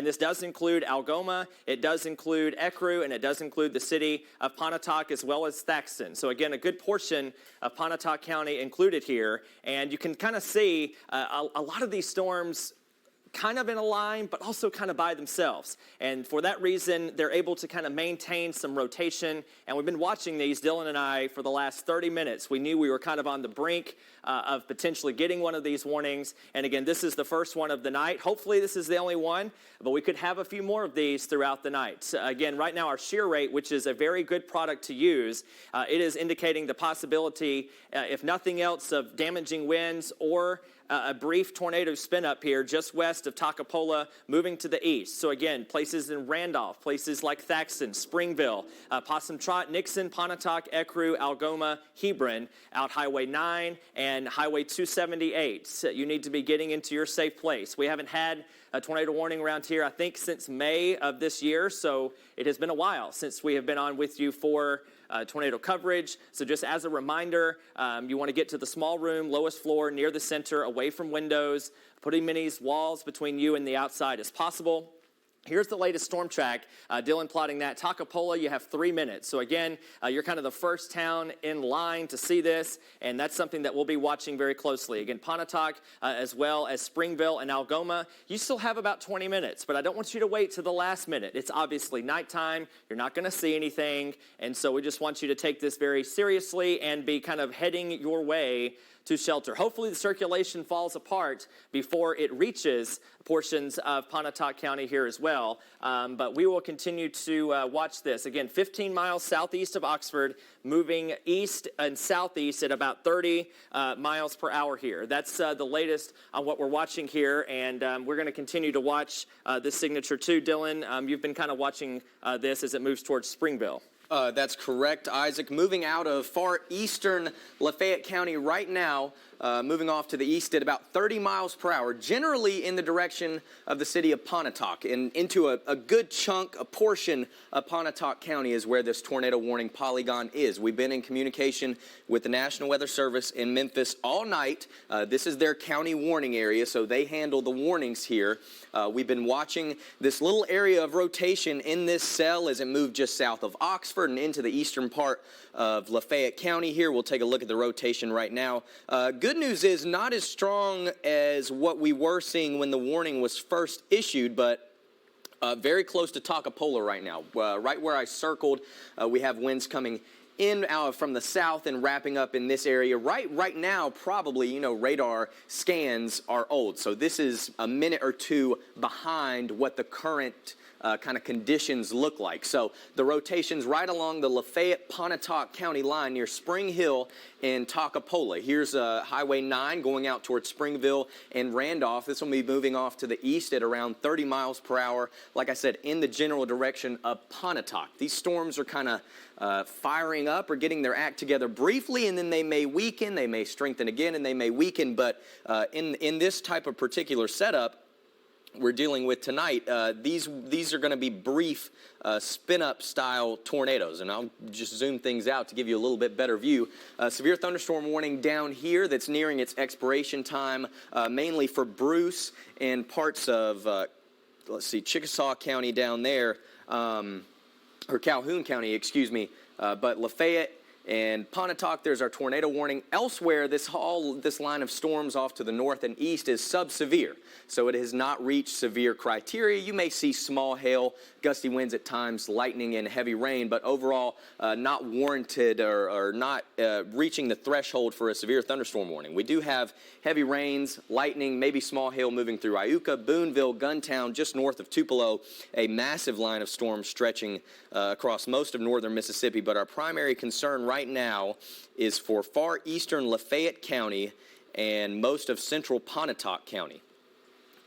and this does include Algoma, it does include Ecru, and it does include the city of Pontotoc as well as Thaxton. So again, a good portion of Pontotoc County included here, and you can kind of see a lot of these storms kind of in a line, but also kind of by themselves. And for that reason, they're able to kind of maintain some rotation. And we've been watching these, Dylan and I, for the last 30 minutes. We knew we were kind of on the brink of potentially getting one of these warnings. And again, this is the first one of the night. Hopefully this is the only one, but we could have a few more of these throughout the night. Again, right now our shear rate, which is a very good product to use, it is indicating the possibility, if nothing else, of damaging winds or a brief tornado spin up here just west of Takapola, moving to the east. So again, places in Randolph, places like Thaxton, Springville, Possum Trot, Nixon, Pontotoc, Ecru, Algoma, Hebron, out Highway 9 and Highway 278. So you need to be getting into your safe place. We haven't had a tornado warning around here, I think, since May of this year. So it has been a while since we have been on with you for tornado coverage. So just as a reminder, you want to get to the small room, lowest floor, near the center, away from windows, putting many walls between you and the outside as possible. Here's the latest storm track. Dylan plotting that. Takapola, you have 3 minutes. So again, you're kind of the first town in line to see this, and that's something that we'll be watching very closely. Again, Pontotoc, as well as Springville and Algoma, you still have about 20 minutes, but I don't want you to wait to the last minute. It's obviously nighttime. You're not going to see anything, and so we just want you to take this very seriously and be kind of heading your way to shelter. Hopefully the circulation falls apart before it reaches portions of Pontotoc County here as well. But we will continue to watch this. Again, 15 miles southeast of Oxford, moving east and southeast at about 30 miles per hour here. That's the latest on what we're watching here, and we're going to continue to watch this signature too. Dylan, you've been kind of watching this as it moves towards Springville. That's correct, Isaac. Moving out of far eastern Lafayette County right now, moving off to the east at about 30 miles per hour, generally in the direction of the city of Pontotoc. And into a good chunk, a portion of Pontotoc County is where this tornado warning polygon is. We've been in communication with the National Weather Service in Memphis all night. This is their county warning area, so they handle the warnings here. We've been watching this little area of rotation in this cell as it moved just south of Oxford and into the eastern part of Lafayette County here. We'll take a look at the rotation right now. Good news is not as strong as what we were seeing when the warning was first issued, but very close to Takapola right now. Right where I circled, we have winds coming in from the south and wrapping up in this area. Right now, probably, radar scans are old. So this is a minute or two behind what the current kind of conditions look like. So the rotation's right along the Lafayette-Pontotoc County line near Spring Hill and Takapola. Here's Highway 9 going out towards Springville and Randolph. This will be moving off to the east at around 30 miles per hour, like I said, in the general direction of Pontotoc. These storms are kind of firing up or getting their act together briefly, and then they may weaken, they may strengthen again, and they may weaken. But in this type of particular setup we're dealing with tonight, these are going to be brief spin-up style tornadoes, and I'll just zoom things out to give you a little bit better view. Severe thunderstorm warning down here that's nearing its expiration time, mainly for Bruce and parts of, let's see, Chickasaw County down there, or Calhoun County, excuse me, but Lafayette and Pontotoc, there's our tornado warning. Elsewhere, this line of storms off to the north and east is sub-severe, so it has not reached severe criteria. You may see small hail, gusty winds at times, lightning and heavy rain, but overall not warranted or not reaching the threshold for a severe thunderstorm warning. We do have heavy rains, lightning, maybe small hail moving through Iuka, Boonville, Guntown, just north of Tupelo, a massive line of storms stretching across most of northern Mississippi, but our primary concern right now is for far eastern Lafayette County and most of central Pontotoc County.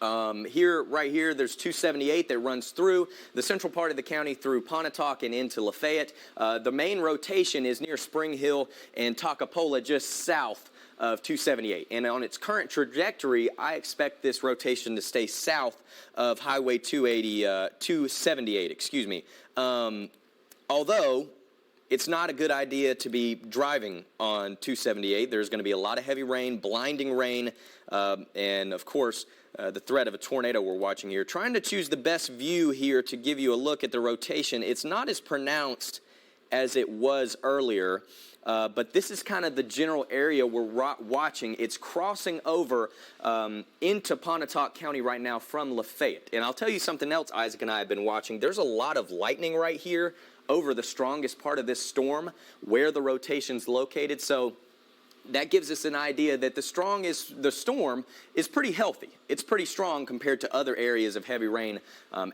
Right here, there's 278 that runs through the central part of the county through Pontotoc and into Lafayette. The main rotation is near Spring Hill and Takapola, just south of 278. And on its current trajectory, I expect this rotation to stay south of Highway 278, excuse me. Although it's not a good idea to be driving on 278. There's going to be a lot of heavy rain, blinding rain, and of course, the threat of a tornado we're watching here. Trying to choose the best view here to give you a look at the rotation. It's not as pronounced as it was earlier, but this is kind of the general area we're watching. It's crossing over into Pontotoc County right now from Lafayette. And I'll tell you something else Isaac and I have been watching. There's a lot of lightning right here over the strongest part of this storm where the rotation's located. So that gives us an idea that the storm is pretty healthy. It's pretty strong compared to other areas of heavy rain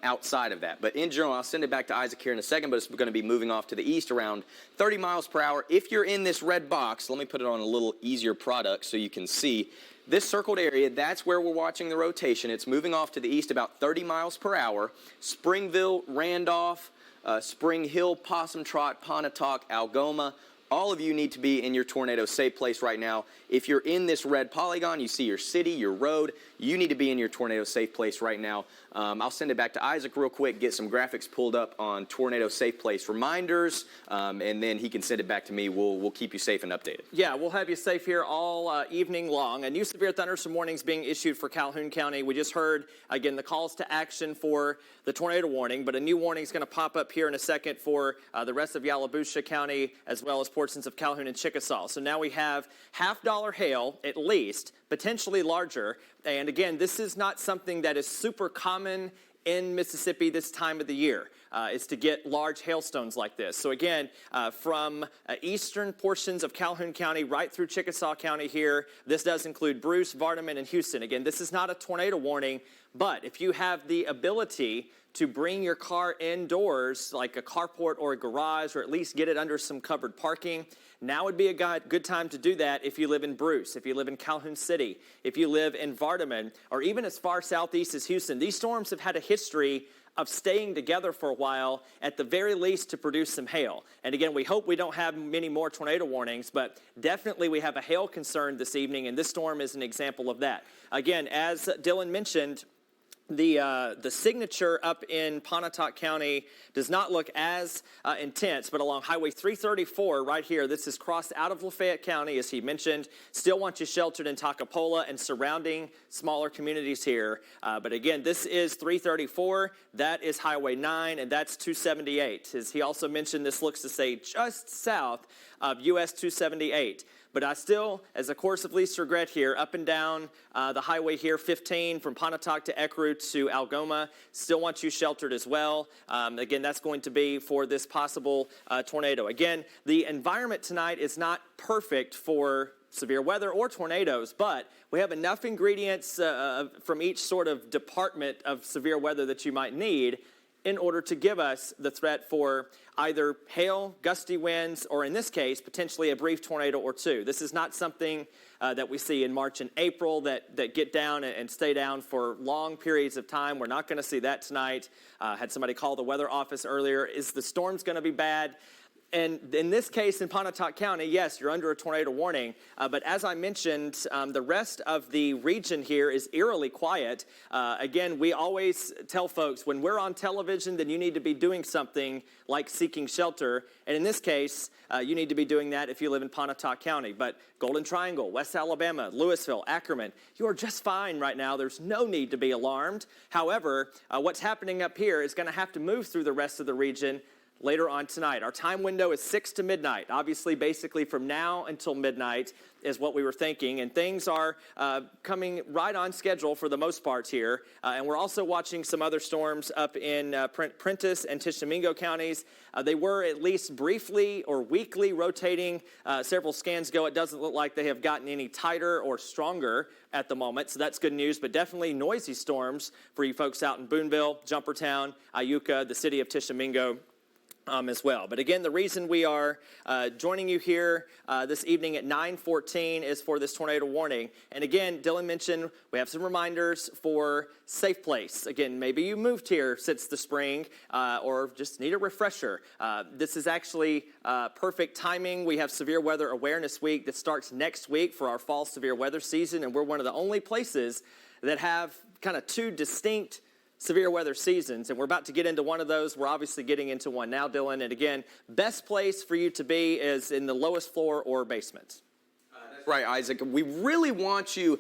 outside of that. But in general, I'll send it back to Isaac here in a second, but it's going to be moving off to the east around 30 miles per hour. If you're in this red box, let me put it on a little easier product so you can see. This circled area, that's where we're watching the rotation. It's moving off to the east about 30 miles per hour. Springville, Randolph, Spring Hill, Possum Trot, Pontotoc, Algoma. All of you need to be in your tornado safe place right now. If you're in this red polygon, you see your city, your road, you need to be in your tornado safe place right now. I'll send it back to Isaac real quick, get some graphics pulled up on tornado safe place reminders, and then he can send it back to me. We'll keep you safe and updated. Yeah, we'll have you safe here all evening long. A new severe thunderstorm warnings being issued for Calhoun County. We just heard, again, the calls to action for the tornado warning, but a new warning is going to pop up here in a second for the rest of Yalobusha County, as well as portions of Calhoun and Chickasaw. So now we have $50 hail, at least, potentially larger. And again, this is not something that is super common in Mississippi this time of the year, is to get large hailstones like this. So again, from eastern portions of Calhoun County right through Chickasaw County here, this does include Bruce, Vardaman, and Houston. Again, this is not a tornado warning, but if you have the ability to bring your car indoors, like a carport or a garage, or at least get it under some covered parking, now would be a good time to do that if you live in Bruce, if you live in Calhoun City, if you live in Vardaman, or even as far southeast as Houston. These storms have had a history of staying together for a while, at the very least to produce some hail. And again, we hope we don't have many more tornado warnings, but definitely we have a hail concern this evening, and this storm is an example of that. Again, as Dylan mentioned, the signature up in Pontotoc County does not look as intense, but along Highway 334 right here, this is crossed out of Lafayette County, as he mentioned. Still want you sheltered in Takapola and surrounding smaller communities here. But again, this is 334, that is Highway 9, and that's 278. As he also mentioned, this looks to say just south of US 278. But I still, as a course of least regret here, up and down the highway here, 15 from Pontotoc to Ecru to Algoma, still want you sheltered as well. Again, that's going to be for this possible tornado. Again, the environment tonight is not perfect for severe weather or tornadoes, but we have enough ingredients from each sort of department of severe weather that you might need in order to give us the threat for either hail, gusty winds, or in this case, potentially a brief tornado or two. This is not something that we see in March and April that get down and stay down for long periods of time. We're not going to see that tonight. Had somebody call the weather office earlier. Is the storm's going to be bad? And in this case, in Pontotoc County, yes, you're under a tornado warning. But as I mentioned, the rest of the region here is eerily quiet. Again, we always tell folks, when we're on television, then you need to be doing something like seeking shelter. And in this case, you need to be doing that if you live in Pontotoc County. But Golden Triangle, West Alabama, Louisville, Ackerman, you are just fine right now. There's no need to be alarmed. However, what's happening up here is going to have to move through the rest of the region later on tonight. Our time window is 6 to midnight. Obviously, basically from now until midnight is what we were thinking. And things are coming right on schedule for the most part here. And we're also watching some other storms up in Prentiss and Tishomingo counties. They were at least briefly or weakly rotating several scans ago. It doesn't look like they have gotten any tighter or stronger at the moment. So that's good news, but definitely noisy storms for you folks out in Boonville, Jumpertown, Iuka, the city of Tishomingo, as well. But again, the reason we are joining you here this evening at 9:14 is for this tornado warning. And again, Dylan mentioned we have some reminders for safe place. Again, maybe you moved here since the spring or just need a refresher. This is actually perfect timing. We have Severe Weather Awareness Week that starts next week for our fall severe weather season, and we're one of the only places that have kind of two distinct severe weather seasons, and we're about to get into one of those. We're obviously getting into one now, Dylan. And again, best place for you to be is in the lowest floor or basement. That's right, Isaac. We really want you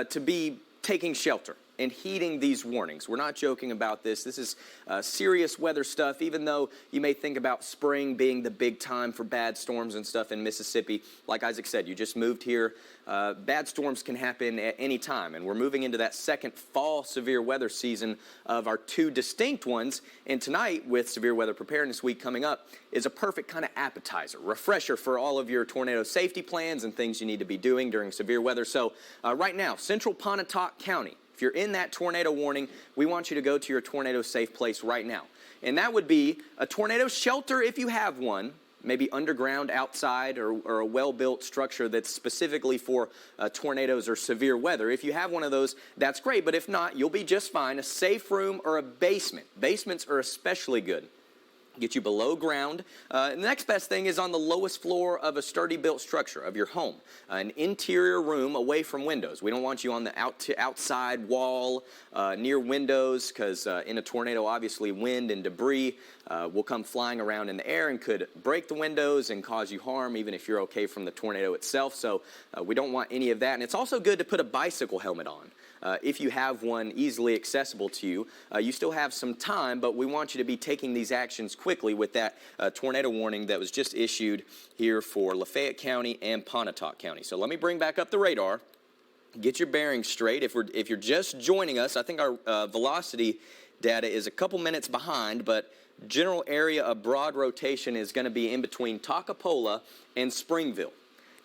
to be taking shelter and heeding these warnings. We're not joking about this. This is serious weather stuff, even though you may think about spring being the big time for bad storms and stuff in Mississippi. Like Isaac said, you just moved here. Bad storms can happen at any time, and we're moving into that second fall severe weather season of our two distinct ones. And tonight, with Severe Weather Preparedness Week coming up, is a perfect kind of appetizer, refresher for all of your tornado safety plans and things you need to be doing during severe weather. So right now, Central Pontotoc County, if you're in that tornado warning, we want you to go to your tornado safe place right now. And that would be a tornado shelter if you have one, maybe underground, outside, or a well-built structure that's specifically for tornadoes or severe weather. If you have one of those, that's great, but if not, you'll be just fine. A safe room or a basement. Basements are especially good. Get you below ground. The next best thing is on the lowest floor of a sturdy built structure of your home. An interior room away from windows. We don't want you on the outside wall near windows, because in a tornado, obviously wind and debris will come flying around in the air and could break the windows and cause you harm, even if you're okay from the tornado itself. So we don't want any of that. And it's also good to put a bicycle helmet on. If you have one easily accessible to you, you still have some time, but we want you to be taking these actions quickly with that tornado warning that was just issued here for Lafayette County and Pontotoc County. So let me bring back up the radar, get your bearings straight. If you're just joining us, I think our velocity data is a couple minutes behind, but general area of broad rotation is going to be in between Toccopola and Springville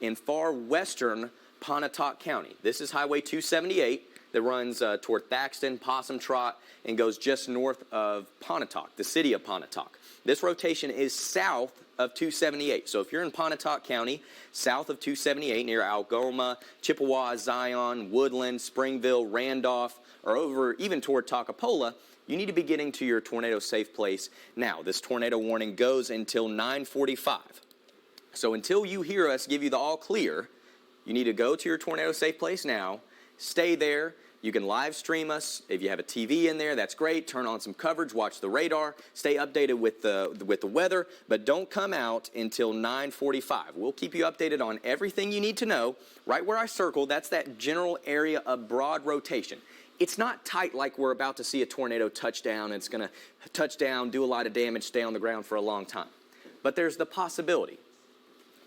in far western Pontotoc County. This is Highway 278. That runs toward Thaxton, Possum Trot, and goes just north of Pontotoc, the city of Pontotoc. This rotation is south of 278. So if you're in Pontotoc County, south of 278 near Algoma, Chippewa, Zion, Woodland, Springville, Randolph, or over even toward Toccopola, you need to be getting to your tornado safe place now. This tornado warning goes until 9:45. So until you hear us give you the all clear, you need to go to your tornado safe place now, stay there. You can live stream us. If you have a TV in there, that's great. Turn on some coverage, watch the radar, stay updated with the weather, but don't come out until 9:45. We'll keep you updated on everything you need to know. Right where I circled, that's that general area of broad rotation. It's not tight like we're about to see a tornado touch down. It's going to touch down, do a lot of damage, stay on the ground for a long time. But there's the possibility.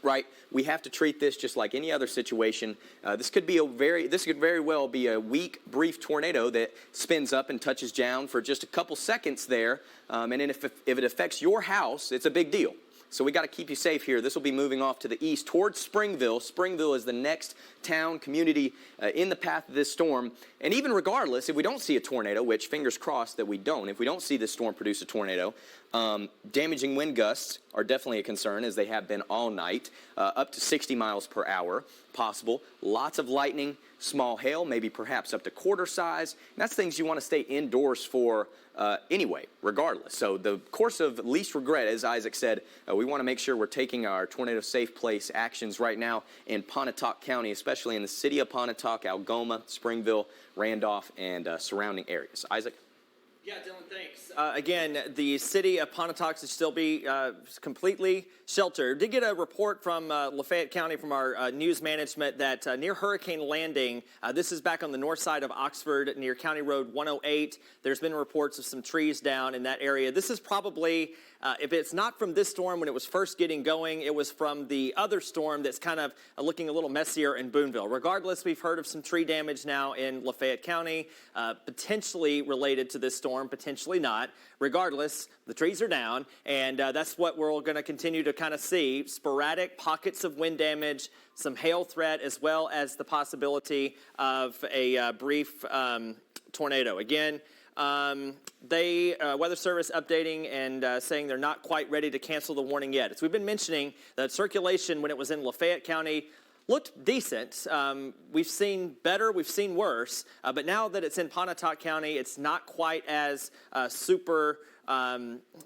Right, we have to treat this just like any other situation. This could very well be a weak, brief tornado that spins up and touches down for just a couple seconds there, and then if it affects your house, it's a big deal. So we got to keep you safe here. This will be moving off to the east towards Springville. Springville is the next town, community in the path of this storm. And even regardless, if we don't see a tornado, which fingers crossed that we don't, if we don't see this storm produce a tornado, damaging wind gusts are definitely a concern, as they have been all night, up to 60 miles per hour possible. Lots of lightning, small hail, maybe perhaps up to quarter size. And that's things you want to stay indoors for anyway, regardless. So the course of least regret, as Isaac said, we want to make sure we're taking our tornado safe place actions right now in Pontotoc County, especially in the city of Pontotoc, Algoma, Springville, Randolph, and surrounding areas. Isaac? Yeah, Dylan, thanks. Again, the city of Pontotoc should still be completely sheltered. Did get a report from Lafayette County from our news management that near Hurricane Landing, this is back on the north side of Oxford near County Road 108. There's been reports of some trees down in that area. This is probably, if it's not from this storm when it was first getting going, it was from the other storm that's kind of looking a little messier in Boonville. Regardless, we've heard of some tree damage now in Lafayette County, potentially related to this storm, potentially not. Regardless, the trees are down, and that's what we're going to continue to kind of see. Sporadic pockets of wind damage, some hail threat, as well as the possibility of a brief tornado. Again, Weather Service updating and saying they're not quite ready to cancel the warning yet. As we've been mentioning, the circulation when it was in Lafayette County looked decent. We've seen better, we've seen worse, but now that it's in Pontotoc County, it's not quite as super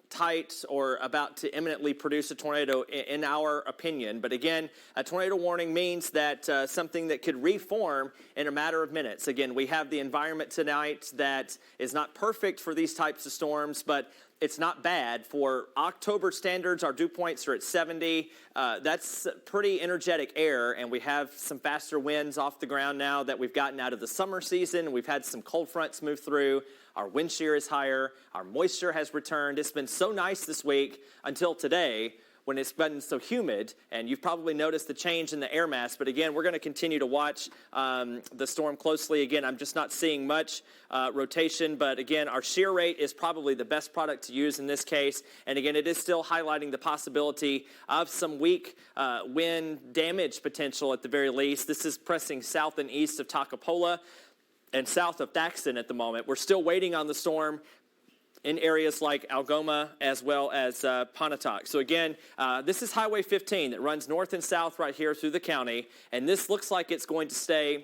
tight or about to imminently produce a tornado in our opinion. But again, a tornado warning means that something that could reform in a matter of minutes. Again, we have the environment tonight that is not perfect for these types of storms, but it's not bad. For October standards, our dew points are at 70. That's pretty energetic air, and we have some faster winds off the ground now that we've gotten out of the summer season. We've had some cold fronts move through. Our wind shear is higher. Our moisture has returned. It's been so nice this week until today when it's been so humid, and you've probably noticed the change in the air mass. But again, we're going to continue to watch the storm closely. Again, I'm just not seeing much rotation, but again, our shear rate is probably the best product to use in this case. And again, it is still highlighting the possibility of some weak wind damage potential at the very least. This is pressing south and east of Takapola and south of Thaxton at the moment. We're still waiting on the storm in areas like Algoma as well as Pontotoc. So again, this is Highway 15 that runs north and south right here through the county, and this looks like it's going to stay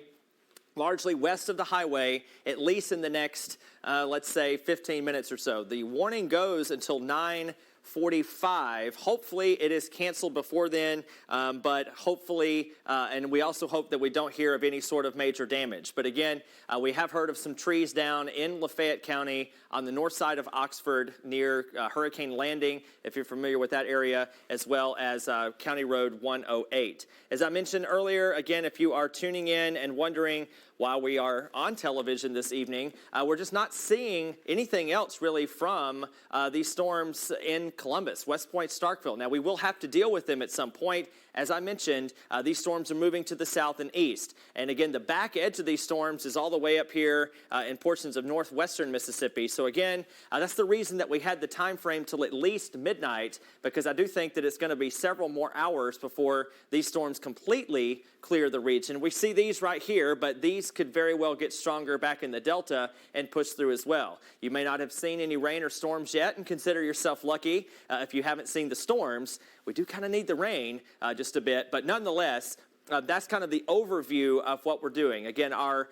largely west of the highway, at least in the next, let's say, 15 minutes or so. The warning goes until 9:45. Hopefully it is canceled before then, but hopefully, and we also hope that we don't hear of any sort of major damage. But again, we have heard of some trees down in Lafayette County on the north side of Oxford near Hurricane Landing, if you're familiar with that area, as well as County Road 108. As I mentioned earlier, again, if you are tuning in and wondering why we are on television this evening, we're just not seeing anything else really from these storms in Columbus, West Point, Starkville. Now, we will have to deal with them at some point. As I mentioned, these storms are moving to the south and east. And again, the back edge of these storms is all the way up here in portions of northwestern Mississippi. So again, that's the reason that we had the time frame till at least midnight, because I do think that it's going to be several more hours before these storms completely clear the region. We see these right here, but these could very well get stronger back in the Delta and push through as well. You may not have seen any rain or storms yet, and consider yourself lucky if you haven't seen the storms. We do kind of need the rain just a bit, but nonetheless, that's kind of the overview of what we're doing. Again, our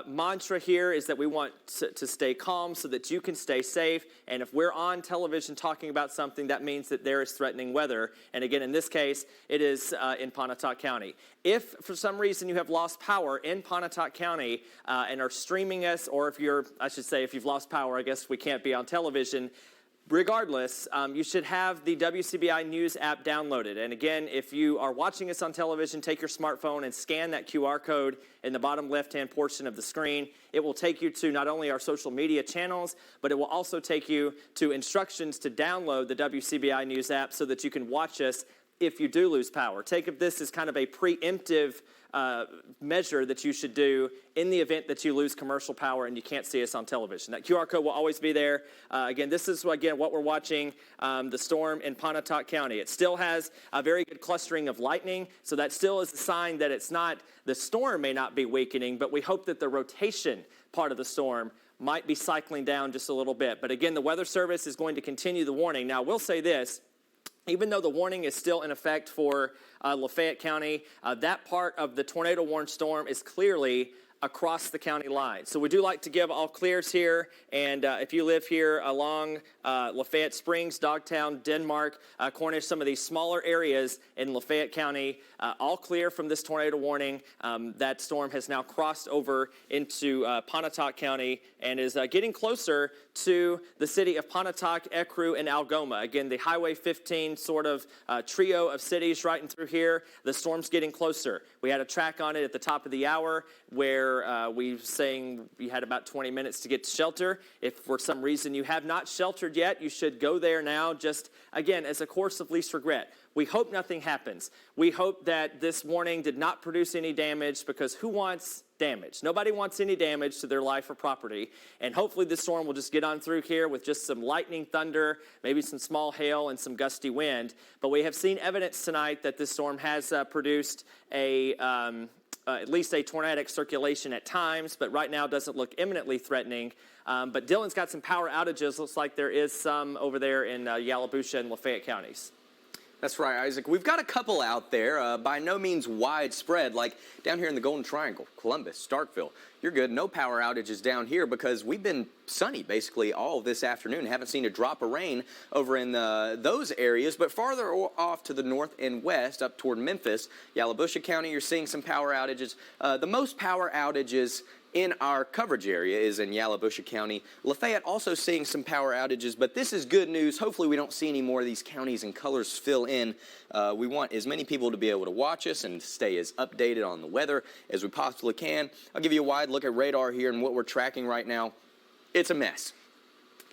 mantra here is that we want to stay calm so that you can stay safe. And if we're on television talking about something, that means that there is threatening weather. And again, in this case, it is in Pontotoc County. If for some reason you have lost power in Pontotoc County and are streaming us, or if you've lost power, I guess we can't be on television. Regardless, you should have the WCBI News app downloaded. And again, if you are watching us on television, take your smartphone and scan that QR code in the bottom left-hand portion of the screen. It will take you to not only our social media channels, but it will also take you to instructions to download the WCBI News app so that you can watch us if you do lose power. Take this as kind of a preemptive measure that you should do in the event that you lose commercial power and you can't see us on television. That QR code will always be there. Again, this is what we're watching, the storm in Pontotoc County. It still has a very good clustering of lightning, so that still is a sign that the storm may not be weakening, but we hope that the rotation part of the storm might be cycling down just a little bit. But again, the Weather Service is going to continue the warning. Now, I will say this. Even though the warning is still in effect for Lafayette County, that part of the tornado warned storm is clearly across the county line. So we do like to give all clears here, and if you live here along Lafayette Springs, Dogtown, Denmark, Cornish, some of these smaller areas in Lafayette County, all clear from this tornado warning. That storm has now crossed over into Pontotoc County and is getting closer to the city of Pontotoc, Ecru, and Algoma. Again, the Highway 15 sort of trio of cities right in through here. The storm's getting closer. We had a track on it at the top of the hour where we were saying you had about 20 minutes to get to shelter. If for some reason you have not sheltered yet, you should go there now, just, again, as a course of least regret. We hope nothing happens. We hope that this warning did not produce any damage, because who wants damage? Nobody wants any damage to their life or property. And hopefully this storm will just get on through here with just some lightning, thunder, maybe some small hail and some gusty wind. But we have seen evidence tonight that this storm has produced at least a tornadic circulation at times, but right now doesn't look imminently threatening. But Dillon's got some power outages. Looks like there is some over there in Yalobusha and Lafayette counties. That's right, Isaac. We've got a couple out there, by no means widespread, like down here in the Golden Triangle, Columbus, Starkville. You're good. No power outages down here because we've been sunny basically all of this afternoon. Haven't seen a drop of rain over in those areas, but farther off to the north and west, up toward Memphis, Yalobusha County, you're seeing some power outages. The most power outages in our coverage area is in Yalobusha County. Lafayette also seeing some power outages, but this is good news. Hopefully we don't see any more of these counties and colors fill in. We want as many people to be able to watch us and stay as updated on the weather as we possibly can. I'll give you a wide look at radar here and what we're tracking right now. It's a mess.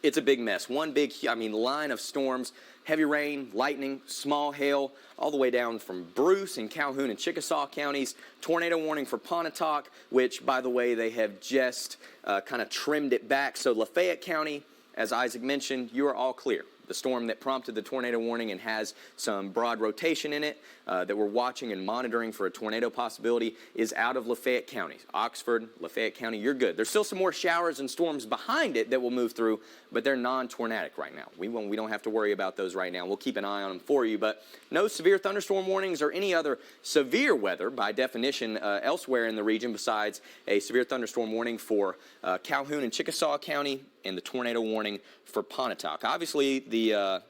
It's a big mess. One big, line of storms, heavy rain, lightning, small hail, all the way down from Bruce and Calhoun and Chickasaw counties. Tornado warning for Pontotoc, which, by the way, they have just kind of trimmed it back. So Lafayette County, as Isaac mentioned, you are all clear. The storm that prompted the tornado warning and has some broad rotation in it that we're watching and monitoring for a tornado possibility is out of Lafayette County. Oxford, Lafayette County, you're good. There's still some more showers and storms behind it that will move through, but they're non-tornadic right now. We don't have to worry about those right now. We'll keep an eye on them for you, but no severe thunderstorm warnings or any other severe weather by definition elsewhere in the region besides a severe thunderstorm warning for Calhoun and Chickasaw County and the tornado warning for Pontotoc. Obviously, the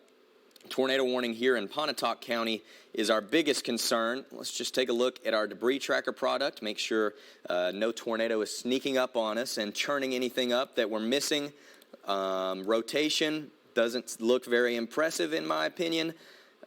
tornado warning here in Pontotoc County is our biggest concern. Let's just take a look at our debris tracker product, make sure no tornado is sneaking up on us and churning anything up that we're missing. Rotation doesn't look very impressive in my opinion.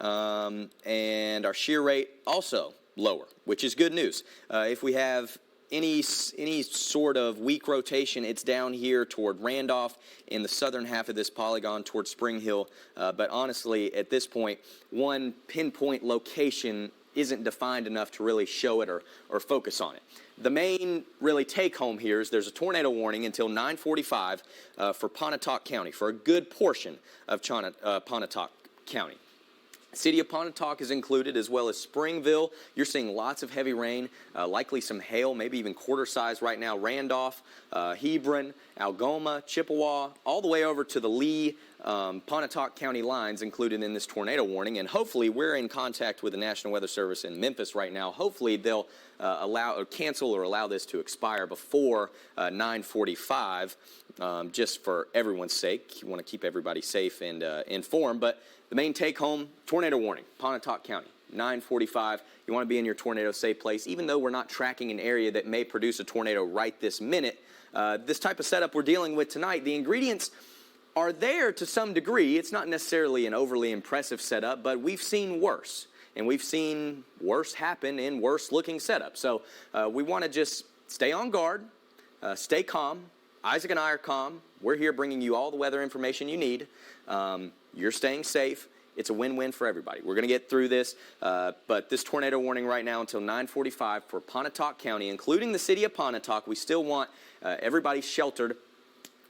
And our shear rate also lower, which is good news. If we have any sort of weak rotation, it's down here toward Randolph in the southern half of this polygon toward Spring Hill. But honestly, at this point, one pinpoint location isn't defined enough to really show it or focus on it. The main really take home here is there's a tornado warning until 9:45 for Pontotoc County, for a good portion of Pontotoc County. City of Pontotoc is included, as well as Springville. You're seeing lots of heavy rain, likely some hail, maybe even quarter size right now. Randolph, Hebron, Algoma, Chippewa, all the way over to the Lee, Pontotoc County lines included in this tornado warning. And hopefully we're in contact with the National Weather Service in Memphis right now. Hopefully they'll cancel or allow this to expire before 9:45, just for everyone's sake. You want to keep everybody safe and informed. But the main take-home, tornado warning, Pontotoc County, 9:45. You want to be in your tornado-safe place, even though we're not tracking an area that may produce a tornado right this minute. This type of setup we're dealing with tonight, the ingredients are there to some degree. It's not necessarily an overly impressive setup, but we've seen worse. And we've seen worse happen in worse-looking setups. So we want to just stay on guard, stay calm. Isaac and I are calm. We're here bringing you all the weather information you need. You're staying safe. It's a win-win for everybody. We're going to get through this, but this tornado warning right now until 9:45 for Pontotoc County, including the city of Pontotoc. We still want everybody sheltered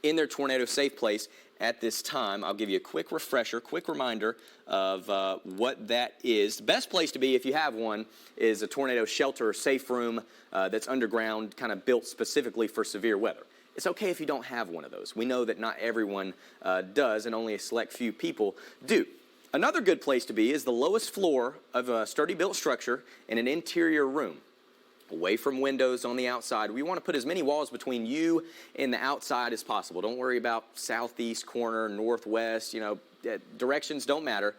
in their tornado-safe place at this time. I'll give you a quick refresher, quick reminder of what that is. The best place to be, if you have one, is a tornado shelter or safe room that's underground, kind of built specifically for severe weather. It's okay if you don't have one of those. We know that not everyone does, and only a select few people do. Another good place to be is the lowest floor of a sturdy built structure in an interior room, away from windows on the outside. We want to put as many walls between you and the outside as possible. Don't worry about southeast corner, northwest, directions don't matter.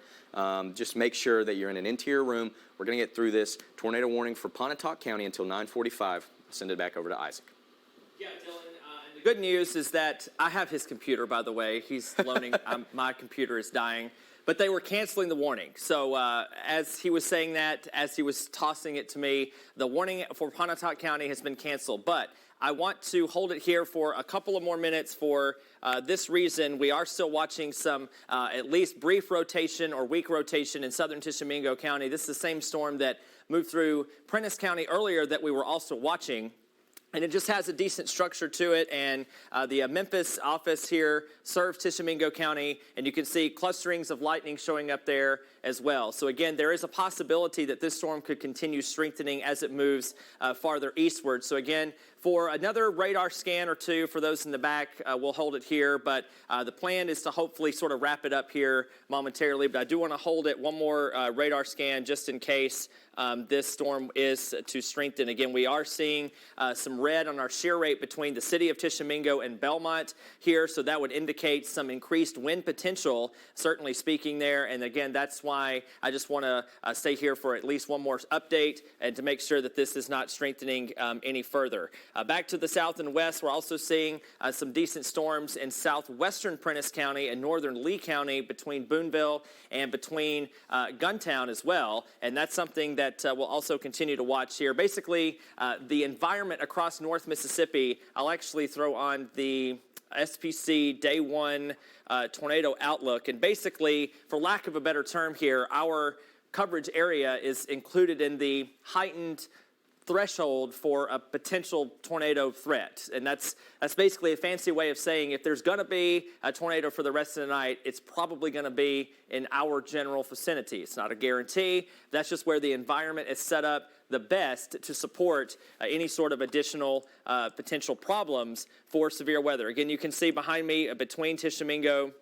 Just make sure that you're in an interior room. We're going to get through this tornado warning for Pontotoc County until 9:45. I'll send it back over to Isaac. Yeah, Dylan. And the good news is that I have his computer, by the way. He's loaning. My computer is dying. But they were canceling the warning. So as he was saying that, as he was tossing it to me, the warning for Pontotoc County has been canceled. But I want to hold it here for a couple of more minutes for this reason. We are still watching some at least brief rotation or weak rotation in southern Tishomingo County. This is the same storm that moved through Prentiss County earlier that we were also watching. And it just has a decent structure to it, and the Memphis office here serves Tishomingo County, and you can see clusterings of lightning showing up there as well. So again, there is a possibility that this storm could continue strengthening as it moves farther eastward. So again, for another radar scan or two, for those in the back, we'll hold it here, but the plan is to hopefully sort of wrap it up here momentarily, but I do want to hold it one more radar scan just in case this storm is to strengthen. Again, we are seeing some red on our shear rate between the city of Tishomingo and Belmont here, so that would indicate some increased wind potential, certainly speaking there. And again, that's why I just want to stay here for at least one more update and to make sure that this is not strengthening any further. Back to the south and west, we're also seeing some decent storms in southwestern Prentiss County and northern Lee County between Boonville and between Guntown as well. And that's something that we'll also continue to watch here. Basically, the environment across North Mississippi, I'll actually throw on the SPC Day 1 tornado outlook. And basically, for lack of a better term here, our coverage area is included in the heightened threshold for a potential tornado threat. And that's basically a fancy way of saying if there's going to be a tornado for the rest of the night, it's probably going to be in our general vicinity. It's not a guarantee. That's just where the environment is set up the best to support any sort of additional potential problems for severe weather. Again, you can see behind me between Tishomingo,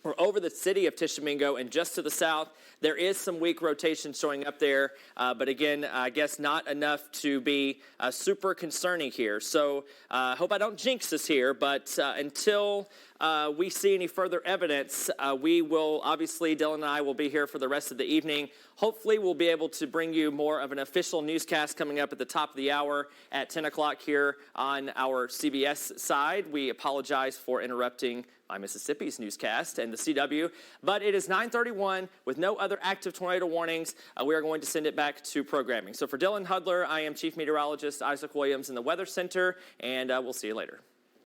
or over the city of Tishomingo, and just to the south, there is some weak rotation showing up there, but again, I guess not enough to be super concerning here. So I hope I don't jinx this here, but until we see any further evidence, we will, obviously, Dylan and I will be here for the rest of the evening. Hopefully, we'll be able to bring you more of an official newscast coming up at the top of the hour at 10 o'clock here on our CBS side. We apologize for interrupting my Mississippi's newscast and the CW, but it is 9:31 with no other active tornado warnings. We are going to send it back to programming. So for Dylan Hudler, I am Chief Meteorologist Isaac Williams in the Weather Center, and we'll see you later.